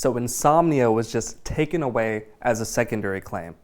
So insomnia was just taken away as a secondary claim.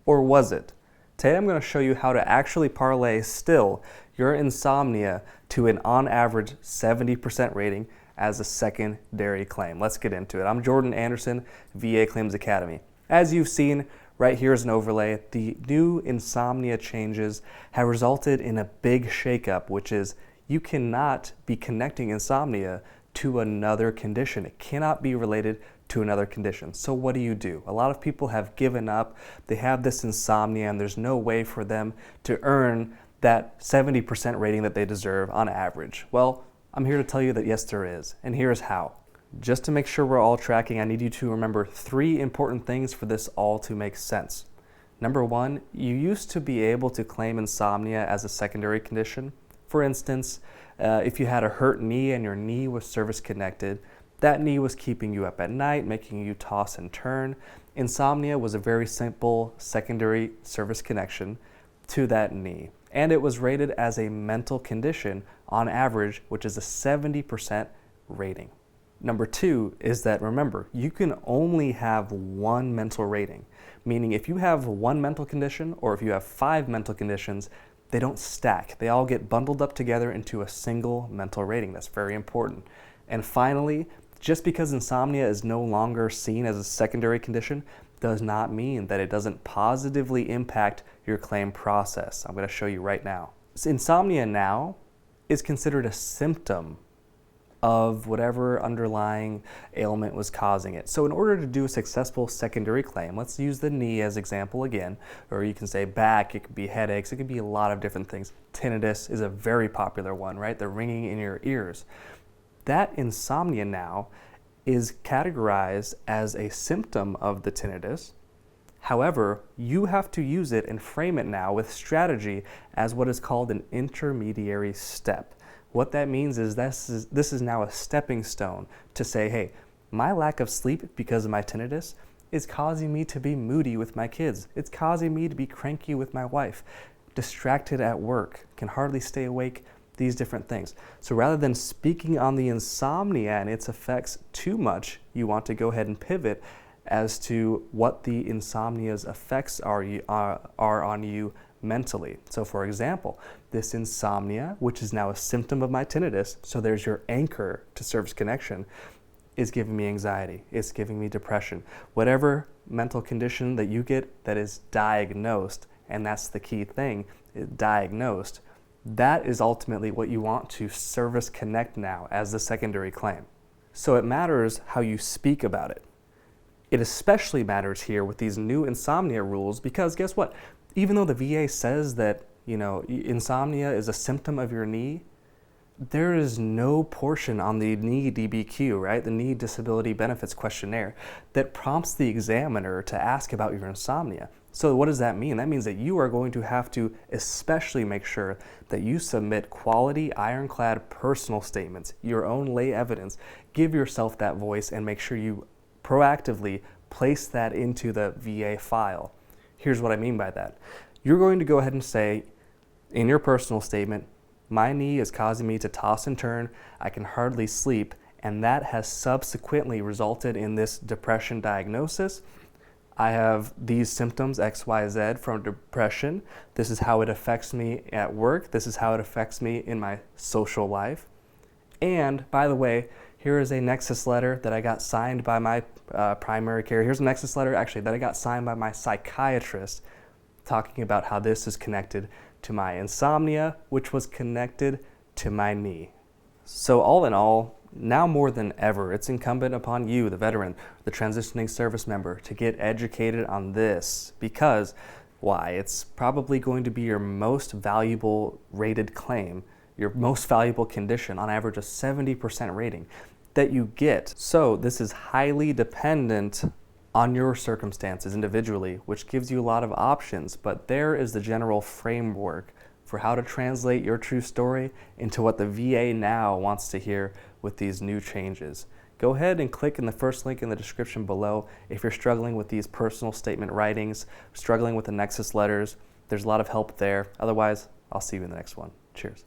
Or was it? Today I'm going to show you how to actually parlay still your insomnia to an on average 70% rating as a secondary claim. Let's get into it. I'm Jordan Anderson, VA Claims Academy. As you've seen, right here is an overlay. The new insomnia changes have resulted in a big shakeup, which is you cannot be connecting insomnia to another condition. It cannot be related to another condition. So what do? A lot of people have given up. They have this insomnia and there's no way for them to earn that 70% rating that they deserve on average. Well, I'm here to tell you that yes, there is, and here's how. Just to make sure we're all tracking, I need you to remember 3 important things for this all to make sense. Number 1, you used to be able to claim insomnia as a secondary condition. For instance, if you had a hurt knee and your knee was service connected, that knee was keeping you up at night, making you toss and turn. Insomnia was a very simple secondary service connection to that knee. And it was rated as a mental condition on average, which is a 70% rating. Number 2 is that, remember, you can only have one mental rating, meaning if you have one mental condition or if you have 5 mental conditions, they don't stack. They all get bundled up together into a single mental rating. That's very important. And finally, just because insomnia is no longer seen as a secondary condition does not mean that it doesn't positively impact your claim process. I'm going to show you right now. So insomnia now is considered a symptom of whatever underlying ailment was causing it. So in order to do a successful secondary claim, let's use the knee as example again, or you can say back, it could be headaches, it could be a lot of different things. Tinnitus is a very popular one, right? The ringing in your ears. That insomnia now is categorized as a symptom of the tinnitus. However, you have to use it and frame it now with strategy as what is called an intermediary step. What that means is this is now a stepping stone to say, hey, my lack of sleep because of my tinnitus is causing me to be moody with my kids. It's causing me to be cranky with my wife, distracted at work, can hardly stay awake, these different things. So rather than speaking on the insomnia and its effects too much, you want to go ahead and pivot as to what the insomnia's effects are on you mentally. So for example, this insomnia, which is now a symptom of my tinnitus, so there's your anchor to service connection, is giving me anxiety, it's giving me depression. Whatever mental condition that you get that is diagnosed, and that's the key thing, diagnosed, that is ultimately what you want to service connect now as the secondary claim. So it matters how you speak about it. It especially matters here with these new insomnia rules because guess what? Even though the VA says that, insomnia is a symptom of your knee, there is no portion on the knee DBQ, right? The Knee Disability Benefits Questionnaire that prompts the examiner to ask about your insomnia. So what does that mean? That means that you are going to have to especially make sure that you submit quality, ironclad personal statements, your own lay evidence. Give yourself that voice and make sure you proactively place that into the VA file. Here's what I mean by that. You're going to go ahead and say in your personal statement, my knee is causing me to toss and turn, I can hardly sleep, and that has subsequently resulted in this depression diagnosis. I have these symptoms, X, Y, Z, from depression. This is how it affects me at work. This is how it affects me in my social life. And by the way, here is a nexus letter that I got signed by my primary care. Here's a nexus letter actually that I got signed by my psychiatrist talking about how this is connected to my insomnia, which was connected to my knee. So all in all, now more than ever, it's incumbent upon you, the veteran, the transitioning service member, to get educated on this because, why? It's probably going to be your most valuable rated claim, your most valuable condition, on average a 70% rating that you get. So this is highly dependent on your circumstances individually, which gives you a lot of options, but there is the general framework for how to translate your true story into what the VA now wants to hear with these new changes. Go ahead and click in the first link in the description below if you're struggling with these personal statement writings, struggling with the nexus letters. There's a lot of help there. Otherwise, I'll see you in the next one. Cheers.